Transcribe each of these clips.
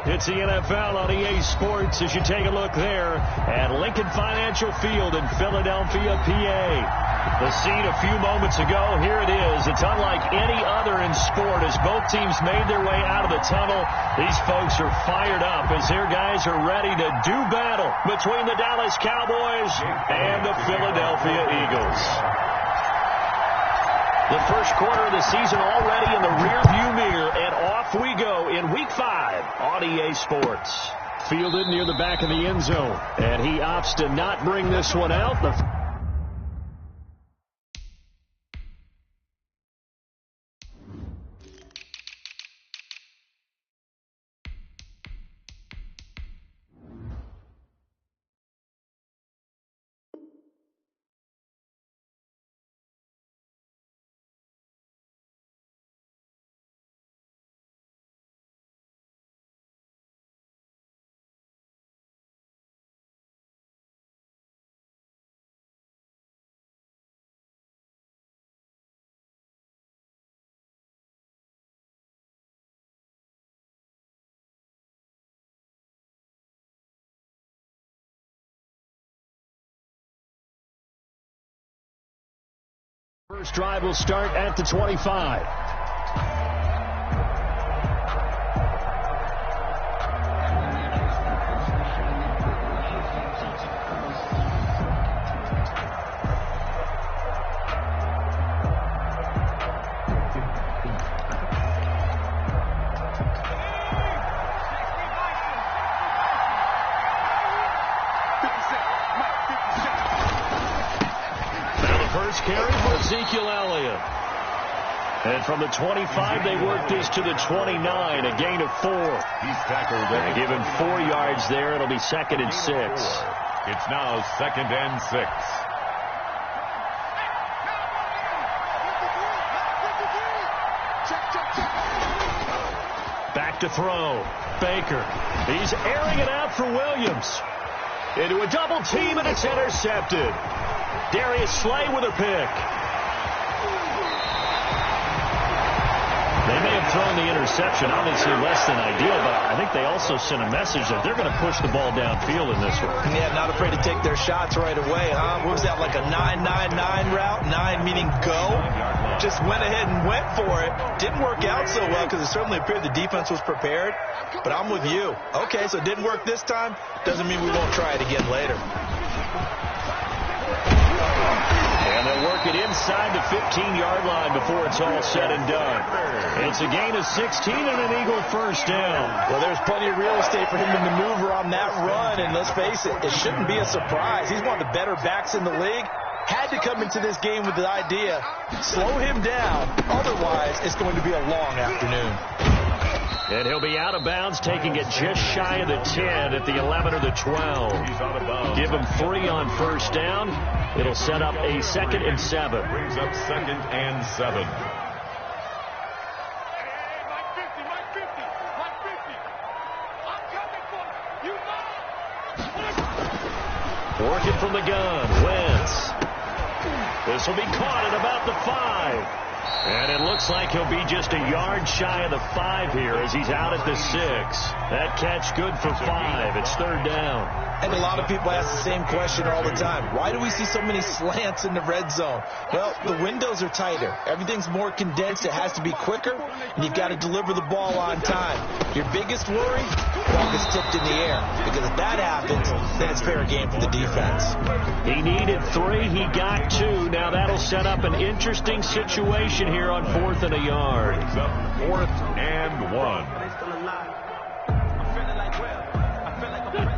It's the NFL on EA Sports as you take a look there at Lincoln Financial Field in Philadelphia, PA. The scene a few moments ago, here it is. It's unlike any other in sport as both teams made their way out of the tunnel. These folks are fired up as their guys are ready to do battle between the Dallas Cowboys and the Philadelphia Eagles. The first quarter of the season already in the rearview mirror, and off we go in Week 5 on EA Sports. Fielded near the back of the end zone, and he opts to not bring this one out. First drive will start at the 25. And from the 25, they work this to the 29, a gain of 4. He's tackled. They give him 4 yards there. It'll be 2nd and 6. It's now 2nd and 6. Back to throw. Baker. He's airing it out for Williams. Into a double team, and it's intercepted. Darius Slay with a pick. They may have thrown the interception, obviously less than ideal, but I think they also sent a message that they're going to push the ball downfield in this one. Yeah, not afraid to take their shots right away, huh? What was that, like a 9-9-9 route? 9 meaning go? Just went ahead and went for it. Didn't work out so well because it certainly appeared the defense was prepared, but I'm with you. Okay, so it didn't work this time. Doesn't mean we won't try it again later. And they'll work it inside the 15-yard line before it's all said and done. It's a gain of 16 and an Eagle first down. Well, there's plenty of real estate for him to maneuver on that run, and let's face it, it shouldn't be a surprise. He's one of the better backs in the league. Had to come into this game with the idea, slow him down, otherwise it's going to be a long afternoon. And he'll be out of bounds, taking it just shy of the 10 at the 11 or the 12. He's out of bounds. Give him 3 on first down. It'll set up a 2nd and 7. Brings up 2nd and 7. Working from the gun, Wentz. This will be caught at about the 5. And it looks like he'll be just a yard shy of the 5 here as he's out at the 6. That catch good for 5. It's 3rd down. And a lot of people ask the same question all the time. Why do we see so many slants in the red zone? Well, the windows are tighter. Everything's more condensed. It has to be quicker, and you've got to deliver the ball on time. Your biggest worry? Ball gets tipped in the air. Because if that happens, then it's fair game for the defense. He needed 3. He got 2. Now that'll set up an interesting situation here on 4th and a yard. Brings up 4th and 1.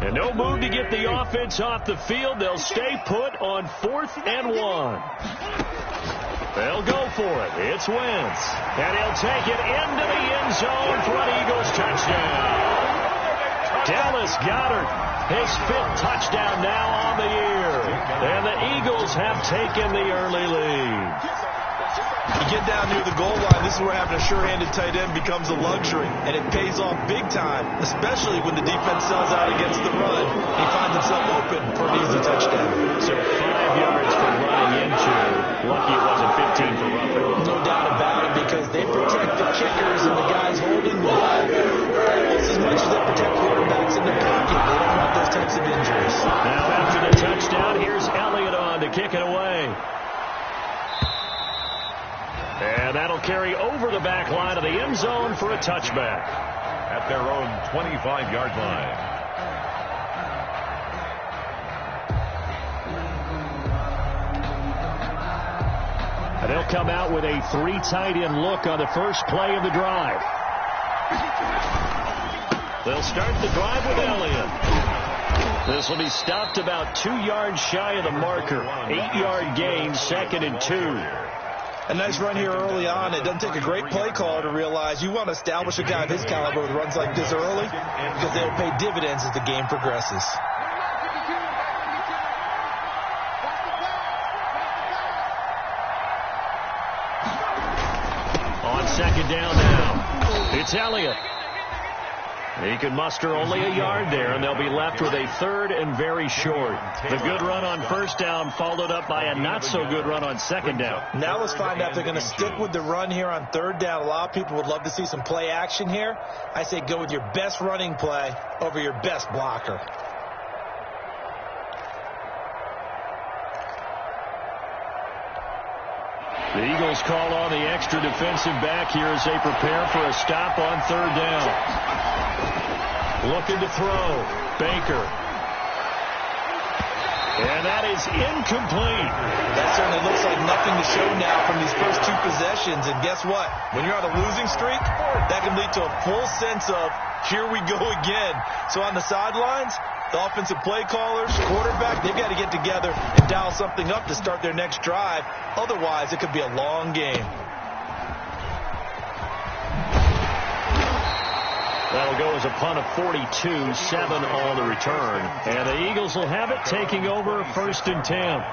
And no move to get the offense off the field. They'll stay put on 4th and 1. They'll go for it. It's Wentz. And he'll take it into the end zone for an Eagles touchdown. Dallas Goedert, his 5th touchdown now on the year. And the Eagles have taken the early lead. You get down near the goal line, this is where having a sure-handed tight end becomes a luxury, and it pays off big time, especially when the defense sells out against the run. He finds himself open for an easy touchdown. So 5 yards for running into. Lucky it wasn't 15 for roughing. No doubt about it, because they protect the kickers and the guys holding the ball almost as much as they protect kick it away. And that'll carry over the back line of the end zone for a touchback. At their own 25-yard line. And they'll come out with a 3 tight end look on the first play of the drive. They'll start the drive with Elliott. This will be stopped about 2 yards shy of the marker. 8-yard gain, 2nd and 2. A nice run here early on. It doesn't take a great play caller to realize you want to establish a guy of his caliber with runs like this early because they'll pay dividends as the game progresses. On 2nd down now, it's Elliott. He can muster only a yard there, and they'll be left with a 3rd and very short. The good run on 1st down followed up by a not-so-good run on 2nd down. Now let's find out if they're going to stick with the run here on 3rd down. A lot of people would love to see some play action here. I say go with your best running play over your best blocker. The Eagles call on the extra defensive back here as they prepare for a stop on 3rd down. Looking to throw. Baker. And that is incomplete. That certainly looks like nothing to show now from these first 2 possessions. And guess what? When you're on a losing streak, that can lead to a full sense of, here we go again. So on the sidelines, the offensive play callers, quarterback, they've got to get together and dial something up to start their next drive. Otherwise, it could be a long game. That'll go as a punt of 42, 7 on the return. And the Eagles will have it, taking over 1st and 10.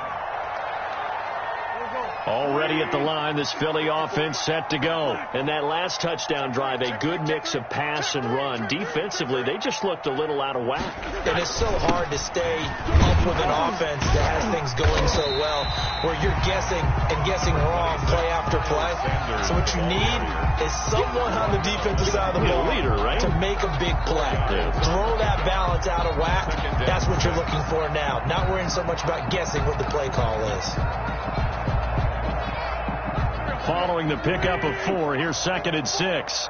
Already at the line, this Philly offense set to go. And that last touchdown drive, a good mix of pass and run. Defensively, they just looked a little out of whack. And it's so hard to stay up with an offense that has things going so well, where you're guessing and guessing wrong play after play. So what you need is someone on the defensive side of the ball to make a big play. Throw that balance out of whack. That's what you're looking for now. Not worrying so much about guessing what the play call is. Following the pickup of 4, here's 2nd and 6.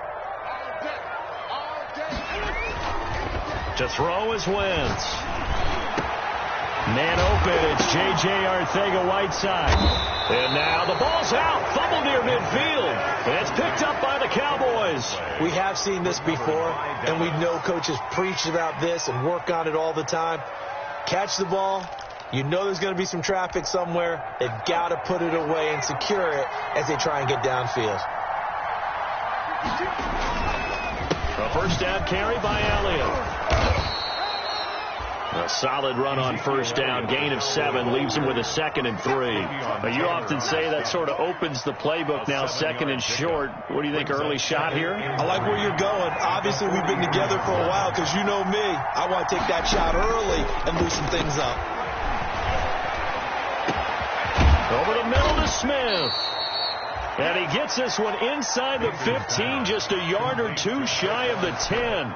To throw is Wentz. Man open, it's J.J. Arcega-Whiteside. And now the ball's out, fumble near midfield. And it's picked up by the Cowboys. We have seen this before, and we know coaches preach about this and work on it all the time. Catch the ball. You know there's going to be some traffic somewhere. They've got to put it away and secure it as they try and get downfield. A 1st down carry by Elliott. A solid run on 1st down. Gain of 7 leaves him with a 2nd and 3. But you often say that sort of opens the playbook now, 2nd and short. What do you think, early shot here? I like where you're going. Obviously, we've been together for a while because you know me. I want to take that shot early and loosen things up. Over the middle to Smith. And he gets this one inside the 15, just a yard or 2 shy of the 10.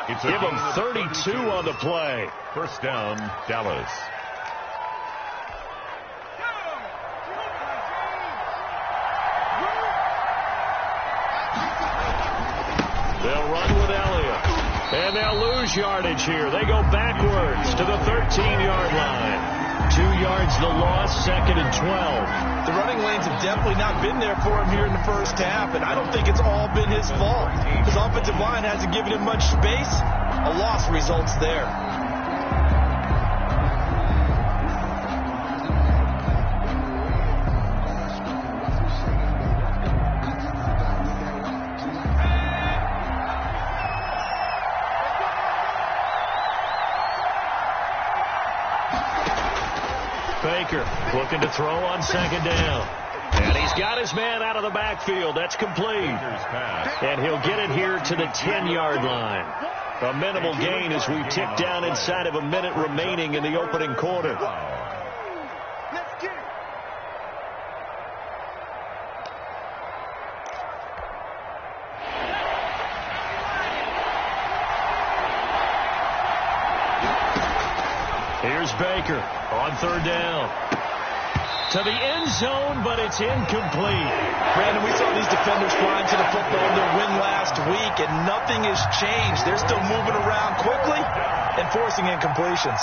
Give him 32 on the play. 1st down, Dallas. They'll run with Elliott. And they'll lose yardage here. They go backwards to the 13-yard line. 2 yards the loss, 2nd and 12. The running lanes have definitely not been there for him here in the 1st half, and I don't think it's all been his fault. His offensive line hasn't given him much space. A loss results there. Baker looking to throw on 2nd down. And he's got his man out of the backfield. That's complete. And he'll get it here to the 10-yard line. A minimal gain as we tick down inside of a minute remaining in the opening quarter. Here's Baker on 3rd down. to the end zone, but it's incomplete. Brandon, we saw these defenders flying to the football in their win last week, and nothing has changed. They're still moving around quickly and forcing incompletions.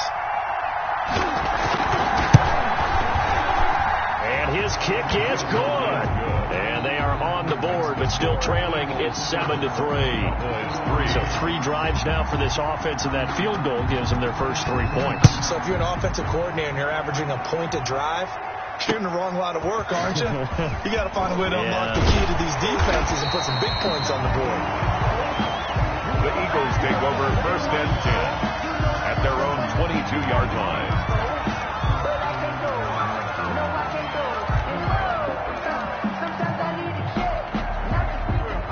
And his kick is good. And they are on the board, but still trailing. It's 7-3. So 3 drives now for this offense, and that field goal gives them their first 3 points. So if you're an offensive coordinator and you're averaging a point a drive, you're in the wrong line of work, aren't you? You got to find a way to unlock the key to these defenses and put some big points on the board. The Eagles take over first and 10 at their own 22-yard line.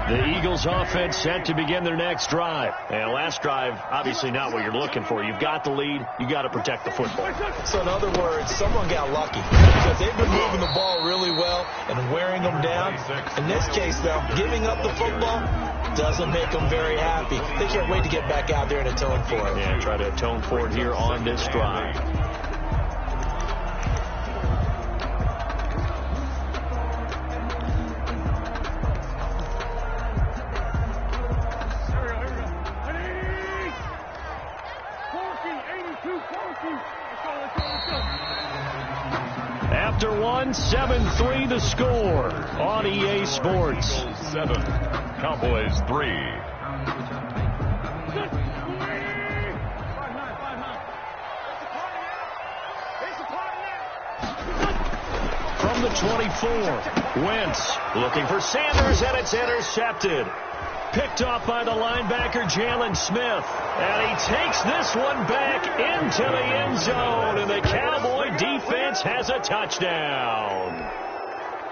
The Eagles offense set to begin their next drive. And last drive, obviously not what you're looking for. You've got the lead. You got to protect the football. So in other words, someone got lucky because they've been moving the ball really well and wearing them down. In this case, though, giving up the football doesn't make them very happy. They can't wait to get back out there and atone for it. Yeah, try to atone for it here on this drive. After 7-3 the score on EA Sports. 7, Cowboys 3. From the 24, Wentz looking for Sanders, and it's intercepted. Picked off by the linebacker, Jalen Smith. And he takes this one back into the end zone, and the Cowboy defense has a touchdown.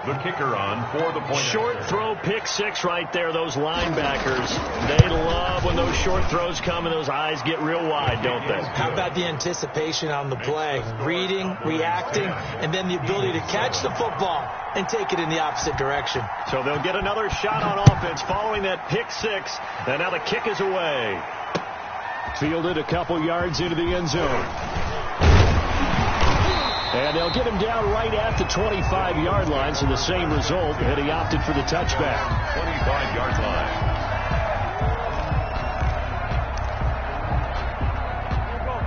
The kicker on for the point. Short throw, pick 6 right there. Those linebackers, they love when those short throws come and those eyes get real wide, don't they? How about the anticipation on the play? Reading, reacting, and then the ability to catch the football and take it in the opposite direction. So they'll get another shot on offense following that pick 6. And now the kick is away. Fielded a couple yards into the end zone. And they'll get him down right at the 25-yard line, so the same result, and he opted for the touchback. 25-yard line.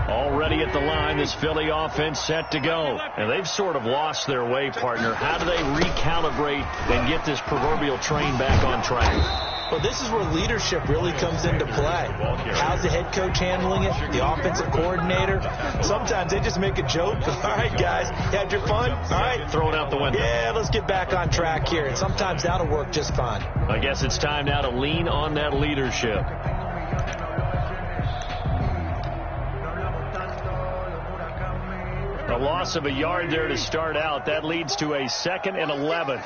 Already at the line, this Philly offense set to go. And they've sort of lost their way, partner. How do they recalibrate and get this proverbial train back on track? Well, this is where leadership really comes into play. How's the head coach handling it? The offensive coordinator? Sometimes they just make a joke. All right, guys, you had your fun? All right. Throw it out the window. Yeah, let's get back on track here. And sometimes that'll work just fine. I guess it's time now to lean on that leadership. A loss of a yard there to start out. That leads to a 2nd and 11.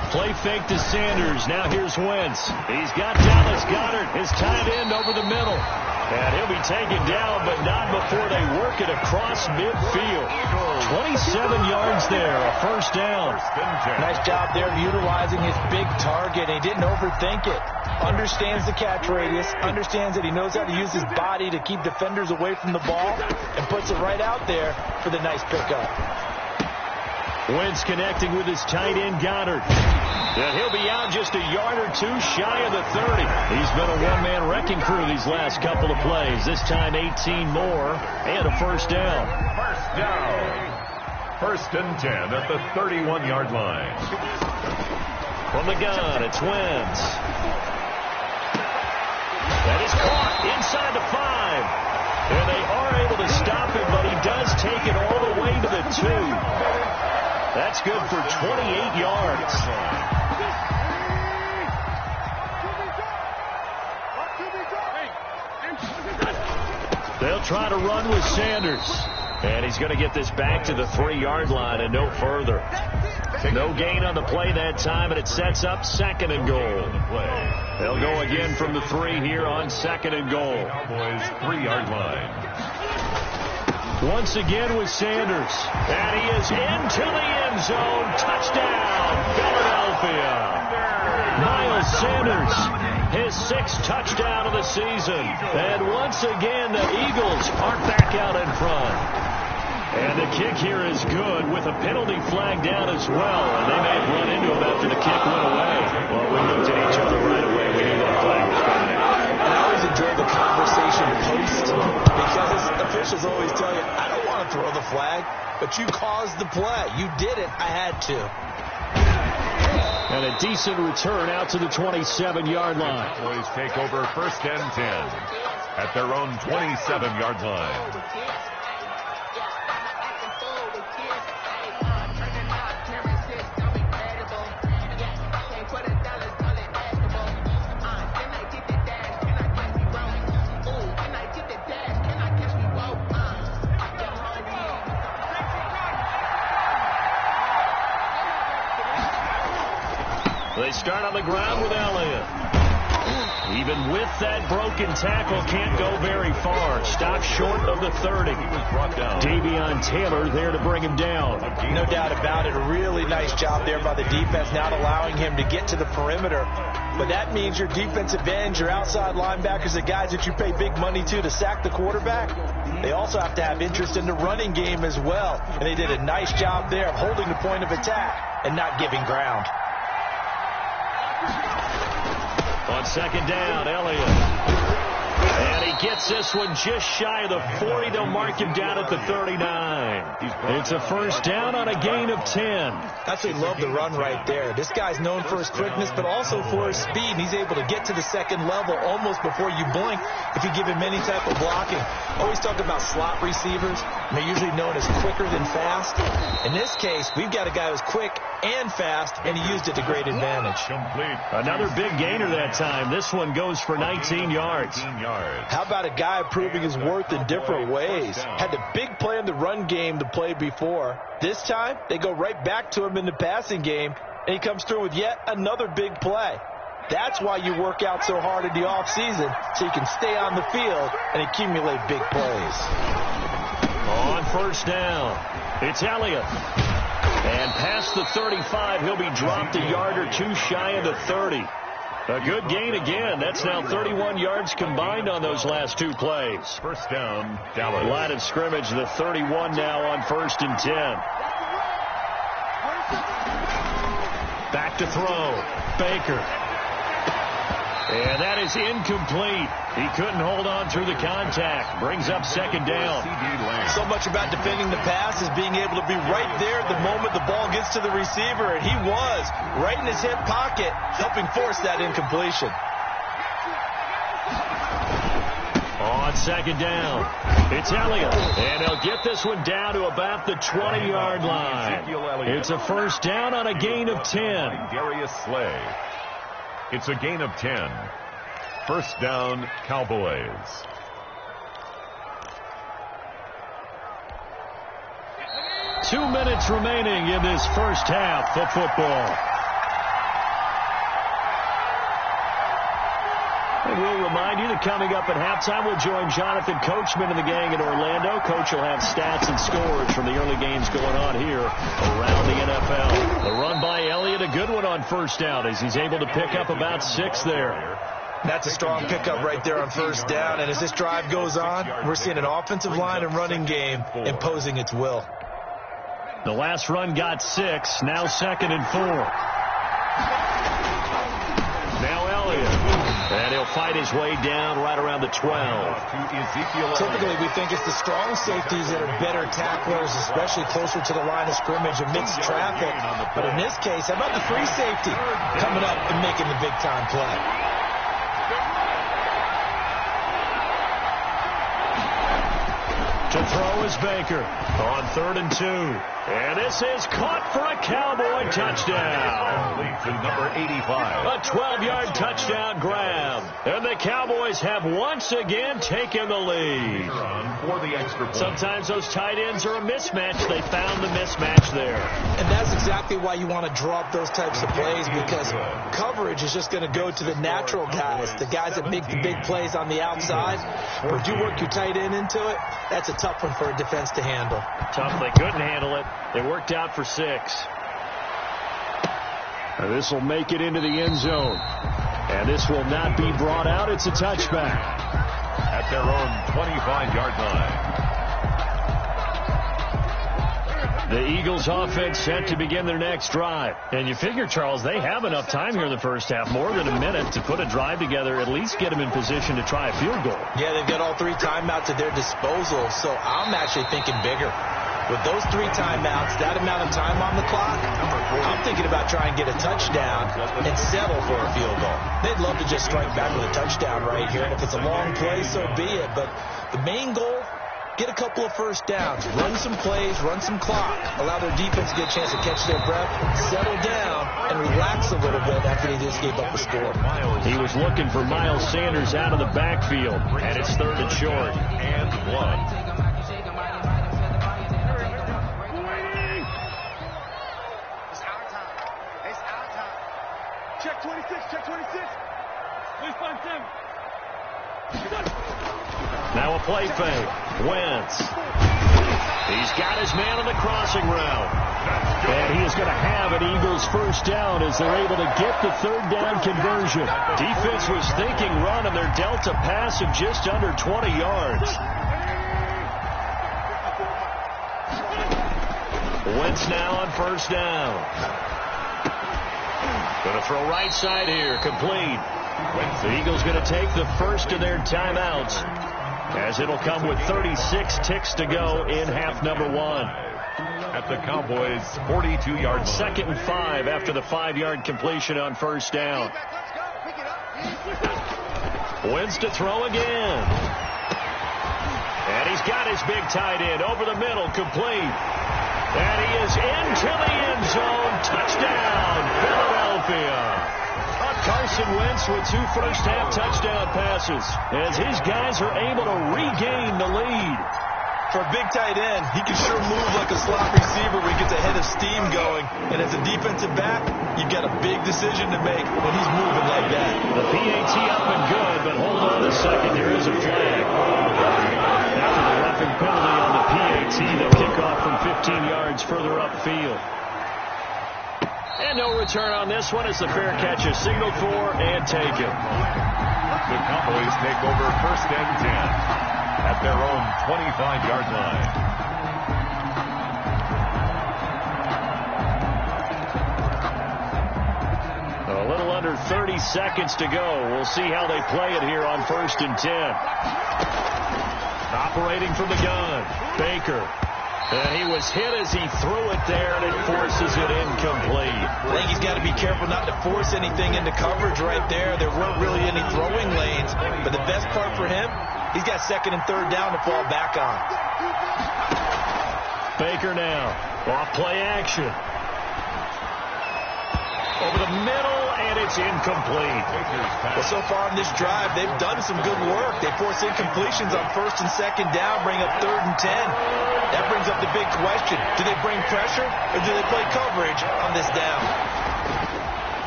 Play fake to Sanders. Now here's Wentz. He's got Dallas Goedert, his tight end, over the middle. And he'll be taken down, but not before they work it across midfield. 27 yards there, a first down. Nice job there utilizing his big target. He didn't overthink it. Understands the catch radius. Understands that he knows how to use his body to keep defenders away from the ball. And puts it right out there for the nice pickup. Wentz connecting with his tight end, Goddard. And he'll be out just a yard or 2 shy of the 30. He's been a one-man wrecking crew these last couple of plays. This time 18 more and a first down. First down. 1st and 10 at the 31-yard line. From the gun, it's Wentz. That is caught inside the 5. And they are able to stop him, but he does take it all the way to the 2. That's good for 28 yards. They'll try to run with Sanders. And he's going to get this back to the 3-yard line and no further. No gain on the play that time, and it sets up 2nd and goal. They'll go again from the 3 here on 2nd and goal. Cowboys 3-yard line. Once again with Sanders. And he is into the end zone. Touchdown, Philadelphia. Philadelphia. Miles Sanders, his 6th touchdown of the season. And once again, the Eagles are back out in front. And the kick here is good with a penalty flag down as well. And they may have run into him after the kick went away. Well, we looked at each other right away. We knew that flag was coming out. And I always enjoy the conversation post because officials always tell you, I don't want to throw the flag, but you caused the play. You did it. I had to. And a decent return out to the 27-yard line. Boys take over 1st and 10 at their own 27-yard line. They start on the ground with Elliott. Even with that broken tackle, can't go very far. Stopped short of the 30. Davion Taylor there to bring him down. No doubt about it. A really nice job there by the defense, not allowing him to get to the perimeter. But that means your defensive ends, your outside linebackers, the guys that you pay big money to sack the quarterback, they also have to have interest in the running game as well. And they did a nice job there of holding the point of attack and not giving ground. On 2nd down, Elliott. And he gets this one just shy of the 40. They'll mark him down at the 39. It's a 1st down on a gain of 10. Absolutely love the run right there. This guy's known for his quickness, but also for his speed. And he's able to get to the 2nd level almost before you blink if you give him any type of blocking. Always talk about slot receivers. They're usually known as quicker than fast. In this case, we've got a guy who's quick and fast, and he used it to great advantage. Complete. Another big gainer that time. This one goes for 19 yards. How about a guy proving his worth in different ways? Had the big play in the run game to play before. This time, they go right back to him in the passing game, and he comes through with yet another big play. That's why you work out so hard in the offseason, so you can stay on the field and accumulate big plays. On 1st down, it's Elliott. And past the 35, he'll be dropped a yard or two shy of the 30. A good gain again. That's now 31 yards combined on those last 2 plays. 1st down, Dallas. Line of scrimmage, the 31 now on 1st and 10. Back to throw. Baker. And that is incomplete. He couldn't hold on through the contact. Brings up 2nd down. So much about defending the pass is being able to be right there the moment the ball gets to the receiver. And he was right in his hip pocket, helping force that incompletion. On 2nd down, it's Elliott. And he'll get this one down to about the 20-yard line. It's a 1st down on a gain of 10. Darius Slay. It's a gain of 10. 1st down, Cowboys. Two minutes remaining in this 1st half of football. And we'll remind you that coming up at halftime, we'll join Jonathan Coachman and the gang in Orlando. Coach will have stats and scores from the early games going on here around the NFL. The run by Elliott, a good one on 1st down as he's able to pick up about 6 there. That's a strong pickup right there on 1st down. And as this drive goes on, we're seeing an offensive line and running game imposing its will. The last run got 6. Now 2nd and 4. Now Elliott. And he'll fight his way down right around the 12. Typically, we think it's the strong safeties that are better tacklers, especially closer to the line of scrimmage amidst traffic. But in this case, how about the free safety coming up and making the big-time play? To throw is Baker on 3rd and 2. And this is caught for a Cowboy touchdown. To number 85. A 12-yard touchdown grab. And the Cowboys have once again taken the lead. For the extra point. Sometimes those tight ends are a mismatch. They found the mismatch there. And that's exactly why you want to draw up those types of plays, because coverage is just going to go to the natural guys, the guys that make the big plays on the outside. But if you work your tight end into it, that's a tough one for a defense to handle. Tough. They couldn't handle it. It worked out for 6. This will make it into the end zone. And this will not be brought out. It's a touchback. At their own 25-yard line. The Eagles offense set to begin their next drive. And you figure, Charles, they have enough time here in the first half, more than a minute, to put a drive together, at least get them in position to try a field goal. Yeah, they've got all 3 timeouts at their disposal, so I'm actually thinking bigger. With those 3 timeouts, that amount of time on the clock, I'm thinking about trying to get a touchdown and settle for a field goal. They'd love to just strike back with a touchdown right here, and if it's a long play, so be it. But the main goal, get a couple of first downs, run some plays, run some clock, allow their defense to get a chance to catch their breath, settle down, and relax a little bit after they just gave up the score. He was looking for Miles Sanders out of the backfield, and it's 3rd and short. And 1. Check 26, check 26. Please find 7. Now a play fake. Wentz. He's got his man on the crossing route. And he is going to have an Eagles first down as they're able to get the 3rd down conversion. Defense was thinking run, and they're dealt a pass of just under 20 yards. Wentz now on first down. Going to throw right side here, complete. The Eagles going to take the first of their timeouts, as it'll come with 36 ticks to go in half number 1. At the Cowboys' 42-yard line. 2nd and 5 after the 5-yard completion on first down. Wentz to throw again. And he's got his big tight end over the middle, complete. And he is into the end zone. Touchdown, Philadelphia. Carson Wentz with 2 first-half touchdown passes as his guys are able to regain the lead. For a big tight end, he can sure move like a slot receiver when he gets a head of steam going. And as a defensive back, you've got a big decision to make when he's moving like that. The PAT up and good, but hold on a second. There is a flag. After the roughing penalty on the PAT, they'll kick off from 15 yards further upfield. And no return on this one as the fair catch is signaled for and taken. The Cowboys take over 1st and 10 at their own 25-yard line. A little under 30 seconds to go. We'll see how they play it here on 1st and 10. Operating from the gun, Baker. And he was hit as he threw it there, and it forces it incomplete. I think he's got to be careful not to force anything into coverage right there. There weren't really any throwing lanes, but the best part for him, he's got 2nd and 3rd down to fall back on. Baker now, off play action. Over the middle, and it's incomplete. Well, so far on this drive, they've done some good work. They force incompletions on 1st and 2nd down, bring up 3rd and 10. That brings up the big question. Do they bring pressure, or do they play coverage on this down?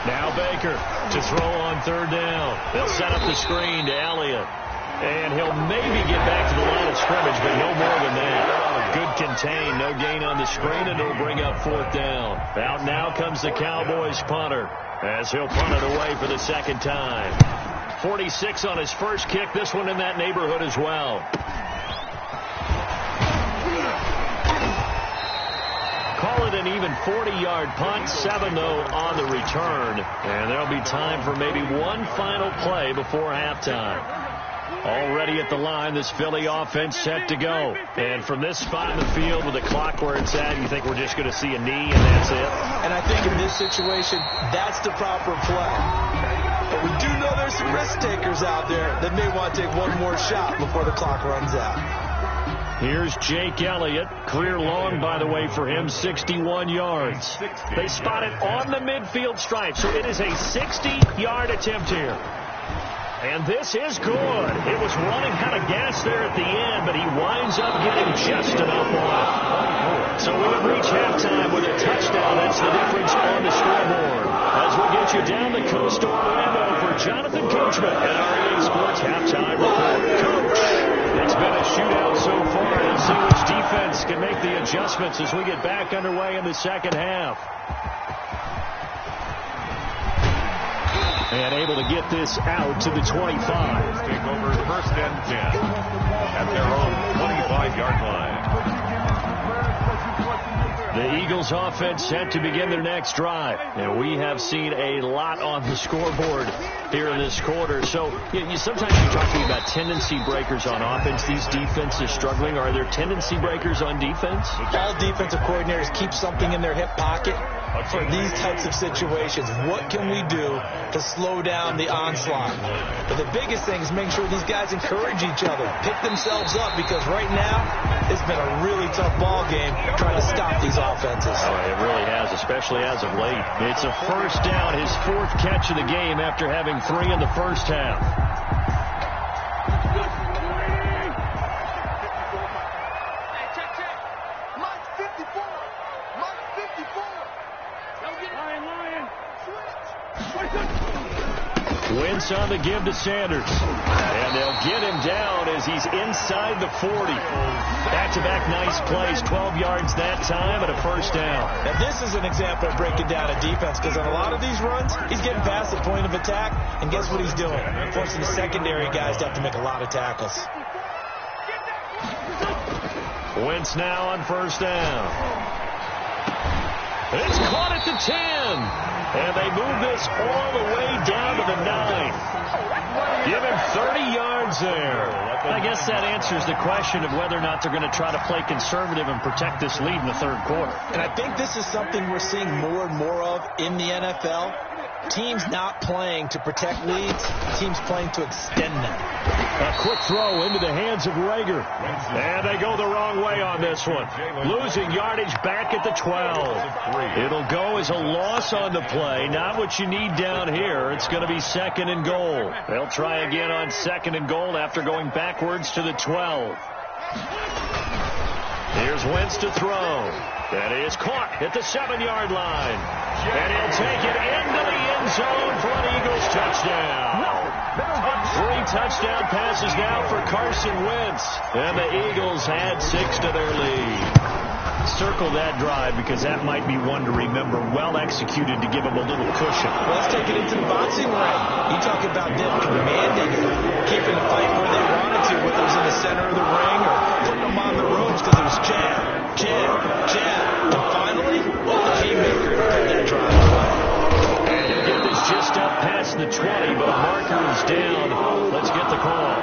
Now Baker to throw on 3rd down. They'll set up the screen to Elliott. And he'll maybe get back to the line of scrimmage, but no more than that. Good contain, no gain on the screen, and it'll bring up 4th down. Out now comes the Cowboys punter, as he'll punt it away for the 2nd time. 46 on his first kick, this one in that neighborhood as well. Call it an even 40-yard punt, 7 though on the return. And there'll be time for maybe one final play before halftime. Already at the line, this Philly offense set to go. And from this spot in the field with the clock where it's at, you think we're just going to see a knee and that's it? And I think in this situation, that's the proper play. But we do know there's some risk takers out there that may want to take one more shot before the clock runs out. Here's Jake Elliott. Career long, by the way, for him, 61 yards. They spot it on the midfield stripe, so it is a 60-yard attempt here. And this is good. It was running out of gas there at the end, but he winds up getting just enough on it. So we'll reach halftime with a touchdown. That's the difference on the scoreboard. As we get you down the coast to Orlando for Jonathan Coachman at REA Sports Halftime Report. Coach, it's been a shootout so far. Let's see which defense can make the adjustments as we get back underway in the second half. And able to get this out to the 25. Take over first and 10 at their own 25-yard line. The Eagles offense set to begin their next drive. And we have seen a lot on the scoreboard here in this quarter. So sometimes you talk to me about tendency breakers on offense. These defenses struggling. Are there tendency breakers on defense? All defensive coordinators keep something in their hip pocket for these types of situations. What can we do to slow down the onslaught? But the biggest thing is make sure these guys encourage each other, pick themselves up, because right now it's been a really tough ball game trying to stop these offenses. Oh, it really has, especially as of late. It's a first down, his fourth catch of the game after having 3 in the first half. Wentz on the give to Sanders. And they'll get him down as he's inside the 40. Back-to-back nice plays, 12 yards that time and a first down. Now this is an example of breaking down a defense, because on a lot of these runs, he's getting past the point of attack, and guess what he's doing? Forcing the secondary guys to have to make a lot of tackles. Wentz now on first down. It's caught at the 10. And they move this all the way down to the 9. Give him 30 yards there. I guess that answers the question of whether or not they're going to try to play conservative and protect this lead in the third quarter. And I think this is something we're seeing more and more of in the NFL. Teams not playing to protect leads, teams playing to extend them. A quick throw into the hands of Rager. And they go the wrong way on this one. Losing yardage back at the 12. It'll go as a loss on the play. Not what you need down here. It's going to be 2nd and goal. They'll try again on 2nd and goal after going backwards to the 12. Here's Wentz to throw. That is caught at the 7-yard line. And he'll take it into the end zone for an Eagles touchdown. 3 touchdown passes now for Carson Wentz. And the Eagles add 6 to their lead. Circle that drive, because that might be one to remember. Well executed to give them a little cushion. Well, let's take it into the boxing ring. You talk about them commanding it, keeping the fight where they wanted to, whether it was in the center of the ring or putting them on the ropes, because it was jab, jab, jab. And finally, the haymaker to put that drive away. And he'll get this just up past the 20, but a marker is down. Let's get the call.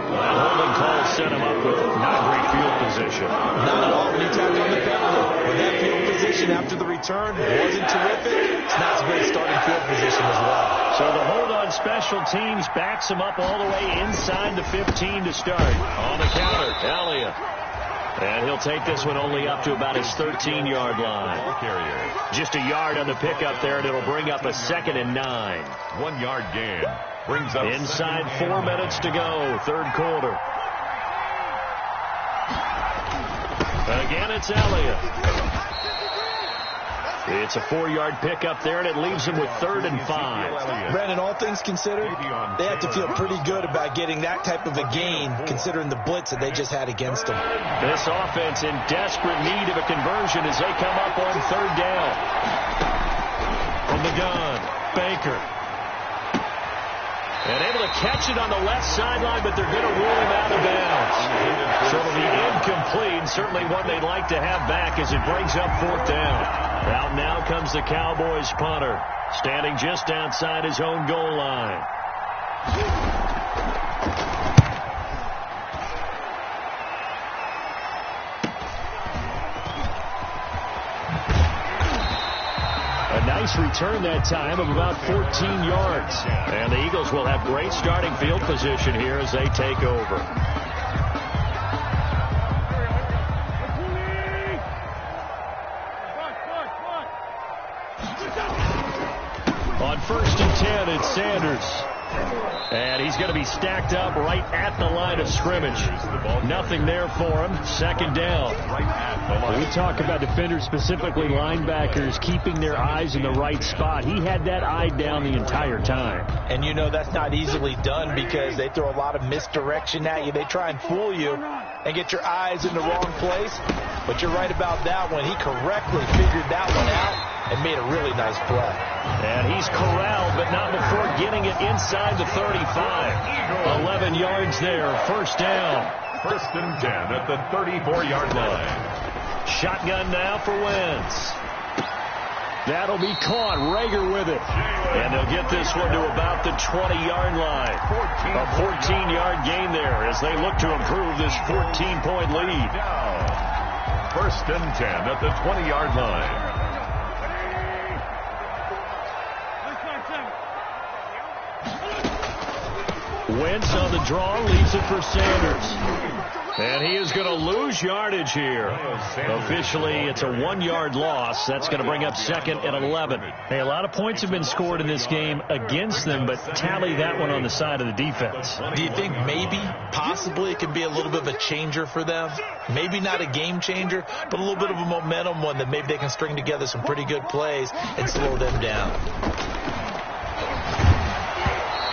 That holding call set him up with not great field position. Not at all when you tackle on the penalty. When that field position after the return wasn't terrific, it's not a great starting field position as well. So the hold on special teams backs him up all the way inside the 15 to start. On the counter, Elliott. And he'll take this one only up to about his 13-yard line. Just a yard on the pickup there, and it'll bring up a 2nd and 9. 1-yard gain. Brings up inside 4 minutes to go, third quarter. Again, it's Elliott. It's a 4-yard pickup there, and it leaves him with 3rd and 5. Brandon, all things considered, they have to feel pretty good about getting that type of a gain, considering the blitz that they just had against them. This offense in desperate need of a conversion as they come up on 3rd down. From the gun, Baker. And able to catch it on the left sideline, but they're going to rule him out of bounds. So it'll be incomplete. Certainly one they'd like to have back as it brings up 4th down. Out now comes the Cowboys punter, standing just outside his own goal line. A nice return that time of about 14 yards. And the Eagles will have great starting field position here as they take over. On 1st and 10, it's Sanders. And he's going to be stacked up right at the line of scrimmage. Nothing there for him. 2nd down. We talk about defenders, specifically linebackers, keeping their eyes in the right spot. He had that eye down the entire time. And you know that's not easily done because they throw a lot of misdirection at you. They try and fool you and get your eyes in the wrong place. But you're right about that one. He correctly figured that one out and made a really nice play. And he's corralled, but not before getting it inside the 35. 11 yards there, first down. First and 10 at the 34-yard line. Shotgun now for Wentz. That'll be caught. Rager with it. And they'll get this one to about the 20-yard line. A 14-yard gain there as they look to improve this 14-point lead. First and 10 at the 20-yard line. Wentz on the draw, leaves it for Sanders. And he is going to lose yardage here. Officially, it's a 1-yard loss. That's going to bring up second and 11. Hey, a lot of points have been scored in this game against them, but tally that one on the side of the defense. Do you think maybe, possibly, it could be a little bit of a changer for them? Maybe not a game changer, but a little bit of a momentum one that maybe they can string together some pretty good plays and slow them down.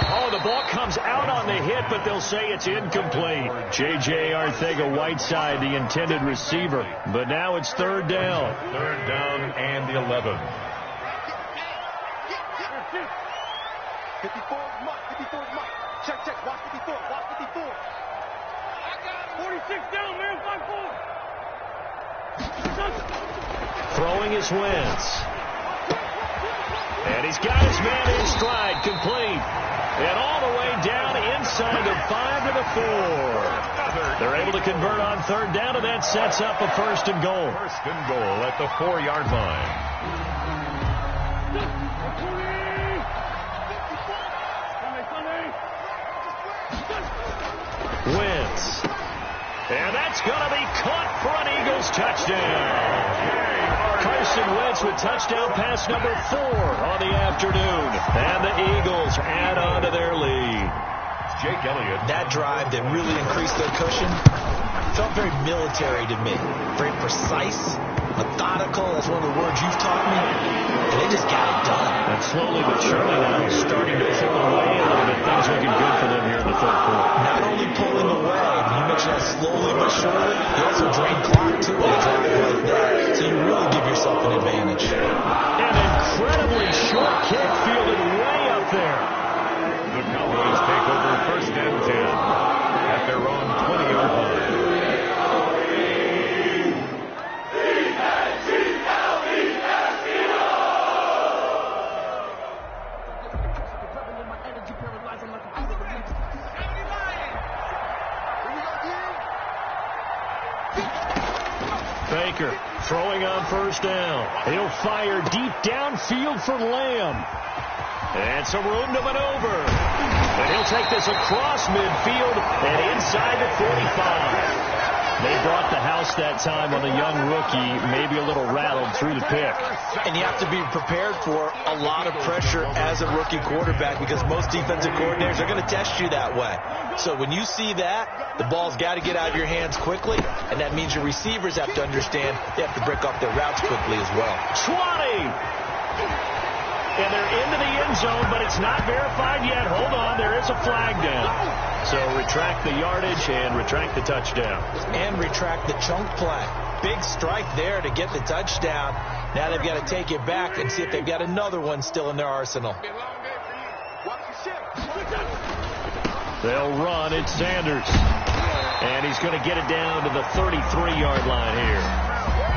Oh, the ball comes out on the hit, but they'll say it's incomplete. J.J. Arcega-Whiteside, the intended receiver. But now it's third down. Third down and 11. 54, Mike. Check. Watch 54. 46 down, man. 5-4. Throwing is Wentz. And he's got his man in stride, complete. And all the way down inside the 5 to the 4. They're able to convert on third down, and that sets up a first and goal. First and goal at the 4-yard line. Wentz. And that's going to be caught for an Eagles touchdown. Carson Wentz with touchdown pass number 4 on the afternoon. And the Eagles add on to their lead. Jake Elliott. That drive that really increased their cushion felt very military to me. Very precise, methodical. That's one of the words you've taught me. And they just got it done. And slowly but surely now starting to pull away a little bit. Things looking good for them here in the third quarter. Not only pulling away, you mentioned that slowly but surely, you also drain clock too on a drive like that. So you really give yourself an advantage. An incredibly short kick fielded way up there. The Cowboys take over first and 10 at their own 20-yard line. Baker throwing on first down. He'll fire deep downfield for Lamb. And some room to maneuver. And he'll take this across midfield and inside the 45. They brought the house that time on the young rookie, maybe a little rattled through the pick. And you have to be prepared for a lot of pressure as a rookie quarterback because most defensive coordinators are going to test you that way. So when you see that, the ball's got to get out of your hands quickly, and that means your receivers have to understand they have to break off their routes quickly as well. 20! And they're into the end zone, but it's not verified yet. Hold on, there is a flag down. So retract the yardage and retract the touchdown. And retract the chunk play. Big strike there to get the touchdown. Now they've got to take it back and see if they've got another one still in their arsenal. They'll run. It's Sanders. And he's going to get it down to the 33-yard line here.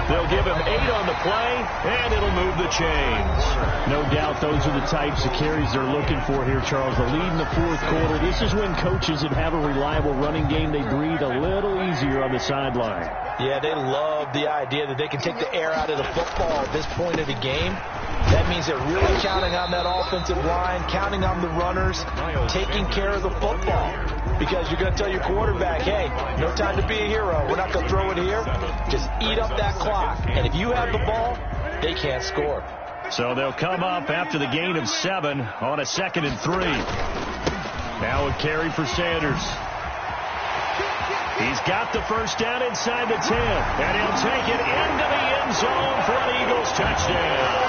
They'll give him 8 on the play, and it'll move the chains. No doubt those are the types of carries they're looking for here, Charles. The lead in the fourth quarter. This is when coaches that have a reliable running game, they breathe a little easier on the sideline. Yeah, they love the idea that they can take the air out of the football at this point of the game. That means they're really counting on that offensive line, counting on the runners, taking care of the football. Because you're going to tell your quarterback, hey, no time to be a hero. We're not going to throw it here. Just eat up that clock. And if you have the ball, they can't score. So they'll come up after the gain of 7 on a 2nd and 3. Now a carry for Sanders. He's got the first down inside the 10. And he'll take it into the end zone for an Eagles touchdown.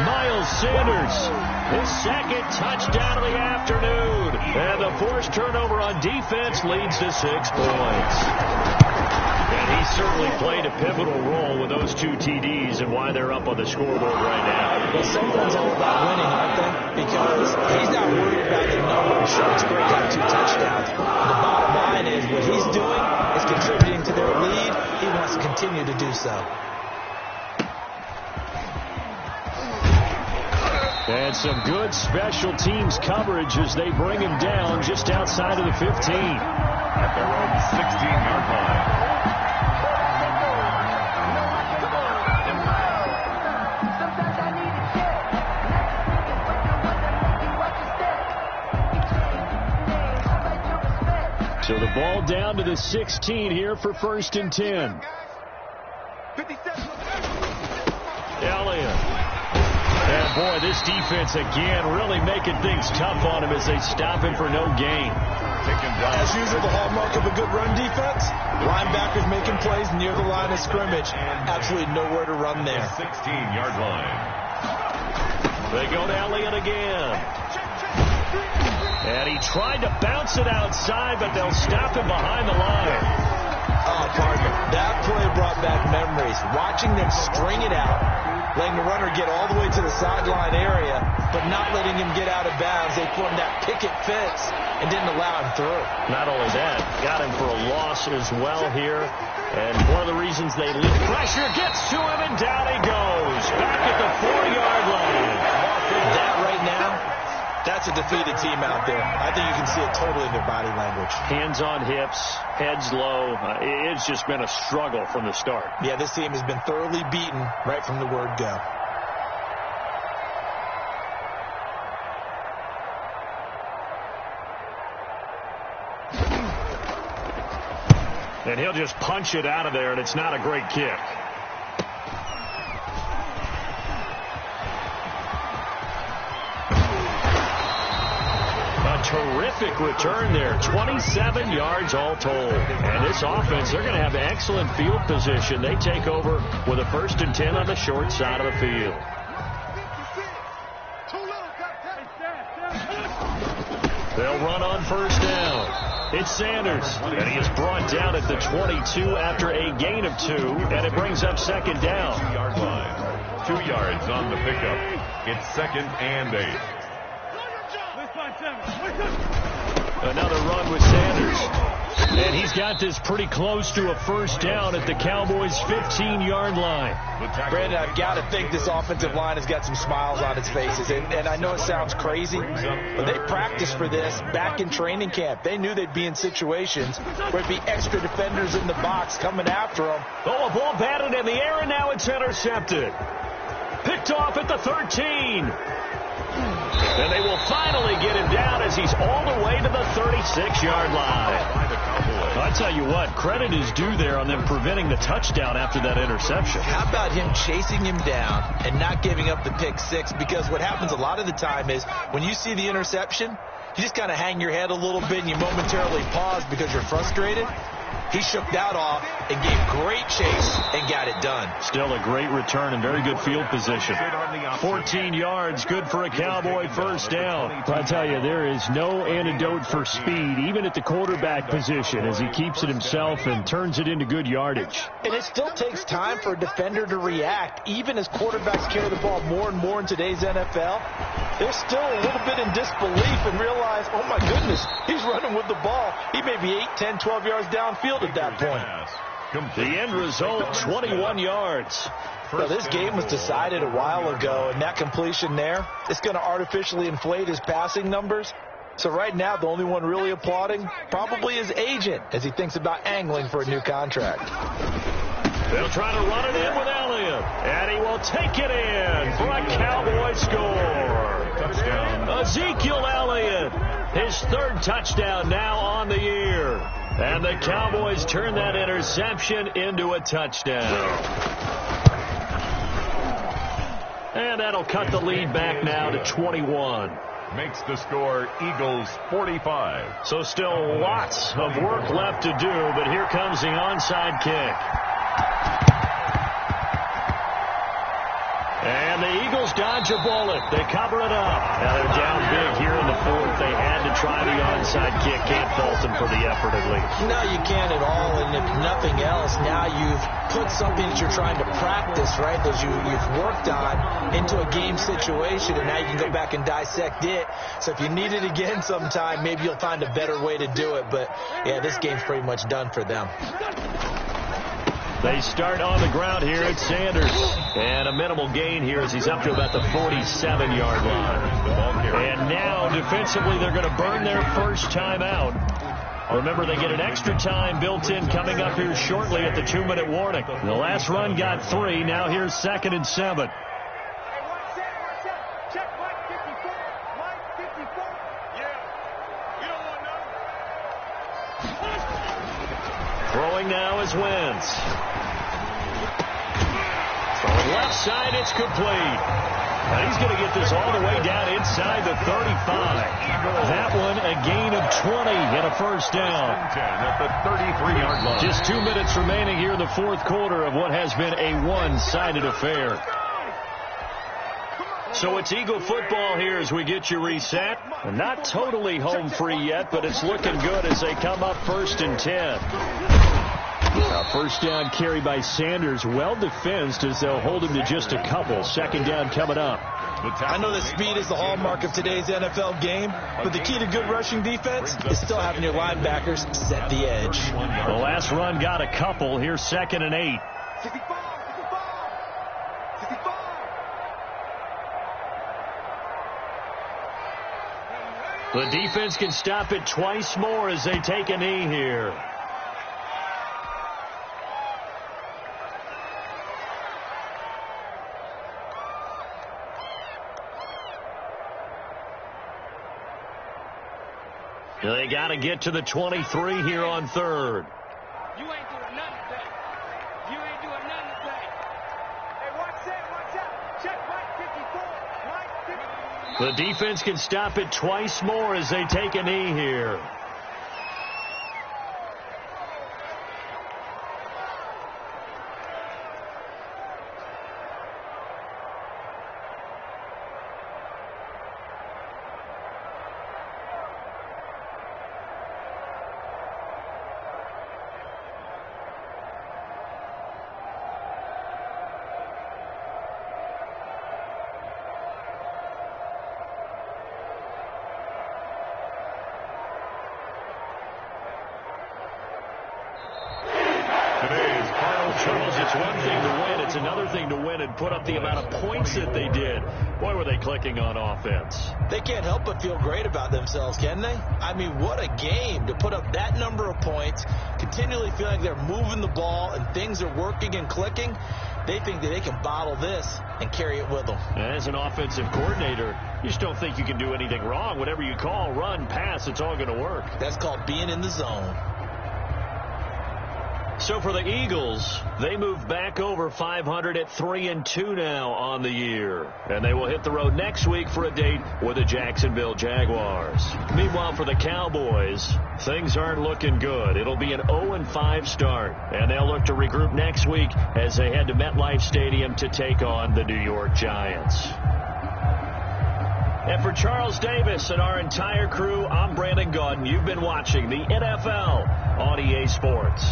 Miles Sanders, his 2nd touchdown of the afternoon. And the forced turnover on defense leads to 6 points. And he certainly played a pivotal role with those 2 TDs and why they're up on the scoreboard right now. Well, sometimes all about winning, aren't they? Because he's not worried about the number of shots where he got 2 touchdowns. The bottom line is what he's doing is contributing to their lead. He wants to continue to do so. And some good special teams coverage as they bring him down just outside of the 15. At their own 16-yard line. So the ball down to the 16 here for 1st and 10. Elliott. And boy, this defense again really making things tough on him as they stop him for no gain. As usual, the hallmark of a good run defense, linebackers making plays near the line of scrimmage. Absolutely nowhere to run there. 16-yard line. They go to Elliott again. And he tried to bounce it outside, but they'll stop him behind the line. Oh, partner, that play brought back memories. Watching them string it out, letting the runner get all the way to the sideline area, but not letting him get out of bounds. They formed that picket fence and didn't allow him through. Not only that, got him for a loss as well here. And one of the reasons they leave pressure gets to him, and down he goes. Back at the 4-yard line. That right now, that's a defeated team out there. I think you can see it totally in their body language. Hands on hips, heads low. It's just been a struggle from the start. Yeah, this team has been thoroughly beaten right from the word go. And he'll just punch it out of there, and it's not a great kick. Terrific return there. 27 yards all told. And this offense, they're going to have excellent field position. They take over with a 1st and 10 on the short side of the field. They'll run on 1st down. It's Sanders, and he is brought down at the 22 after a gain of 2, and it brings up 2nd down. 2-yard line. 2 yards on the pickup. It's 2nd and 8. Another run with Sanders. And he's got this pretty close to a 1st down at the Cowboys' 15-yard line. Brandon, I've got to think this offensive line has got some smiles on its faces. And I know it sounds crazy, but they practiced for this back in training camp. They knew they'd be in situations where it'd be extra defenders in the box coming after them. Oh, a ball batted in the air, and now it's intercepted. Picked off at the 13. And they will finally get him down as he's all the way to the 36-yard line. I tell you what, credit is due there on them preventing the touchdown after that interception. How about him chasing him down and not giving up the pick 6? Because what happens a lot of the time is when you see the interception, you just kind of hang your head a little bit and you momentarily pause because you're frustrated. He shook that off and gave great chase and got it done. Still a great return and very good field position. 14 yards, good for a Cowboy 1st down. I tell you, there is no antidote for speed, even at the quarterback position, as he keeps it himself and turns it into good yardage. And it still takes time for a defender to react. Even as quarterbacks carry the ball more and more in today's NFL, they're still a little bit in disbelief and realize, oh my goodness, he's running with the ball. He may be 8, 10, 12 yards downfield at that point. The end result, 21 yards. Well, this game was decided a while ago, and that completion there, it's going to artificially inflate his passing numbers. So right now, the only one really applauding probably his agent as he thinks about angling for a new contract. They'll try to run it in with Elliott, and he will take it in for a Cowboy score. Touchdown. Ezekiel Elliott, his 3rd touchdown now on the year. And the Cowboys turn that interception into a touchdown. And that'll cut the lead back now to 21. Makes the score Eagles 45. So still lots of work left to do, but here comes the onside kick. And the Eagles dodge a bullet. They cover it up. Now they're down big here in the fourth. They had to try the onside kick. Can't fault them for the effort, at least. No, you can't at all. And if nothing else, now you've put something that you're trying to practice, right, that you've worked on into a game situation, and now you can go back and dissect it. So if you need it again sometime, maybe you'll find a better way to do it. But, yeah, this game's pretty much done for them. They start on the ground here at Sanders. And a minimal gain here as he's up to about the 47-yard line. And now, defensively, they're going to burn their first timeout. Remember, they get an extra time built in coming up here shortly at the 2-minute warning. The last run got 3. Now here's 2nd and 7. Throwing now is Wentz. Throwing left side, it's complete. And he's going to get this all the way down inside the 35. That one a gain of 20 and a first down. At the 33-yard line. Just 2 minutes remaining here in the fourth quarter of what has been a one-sided affair. So it's Eagle football here as we get you reset. Not totally home free yet, but it's looking good as they come up 1st and 10. A first down carry by Sanders, well defensed as they'll hold him to just a couple. 2nd down coming up. I know that speed is the hallmark of today's NFL game, but the key to good rushing defense is still having your linebackers set the edge. The last run got a couple. Here's 2nd and 8. The defense can stop it twice more as they take a knee here. They got to get to the 23 here on 3rd. You ain't doing nothing today. You ain't doing nothing today. Hey, watch out. Check right 54. Right 50. The defense can stop it twice more as they take a knee here. Charles, it's one thing to win. It's another thing to win and put up the amount of points that they did. Boy, were they clicking on offense. They can't help but feel great about themselves, can they? I mean, what a game to put up that number of points, continually feeling like they're moving the ball and things are working and clicking. They think that they can bottle this and carry it with them. As an offensive coordinator, you just don't think you can do anything wrong. Whatever you call, run, pass, it's all going to work. That's called being in the zone. So for the Eagles, they move back over 500 at 3-2 now on the year. And they will hit the road next week for a date with the Jacksonville Jaguars. Meanwhile, for the Cowboys, things aren't looking good. It'll be an 0-5 start. And they'll look to regroup next week as they head to MetLife Stadium to take on the New York Giants. And for Charles Davis and our entire crew, I'm Brandon Gaudin. You've been watching the NFL on EA Sports.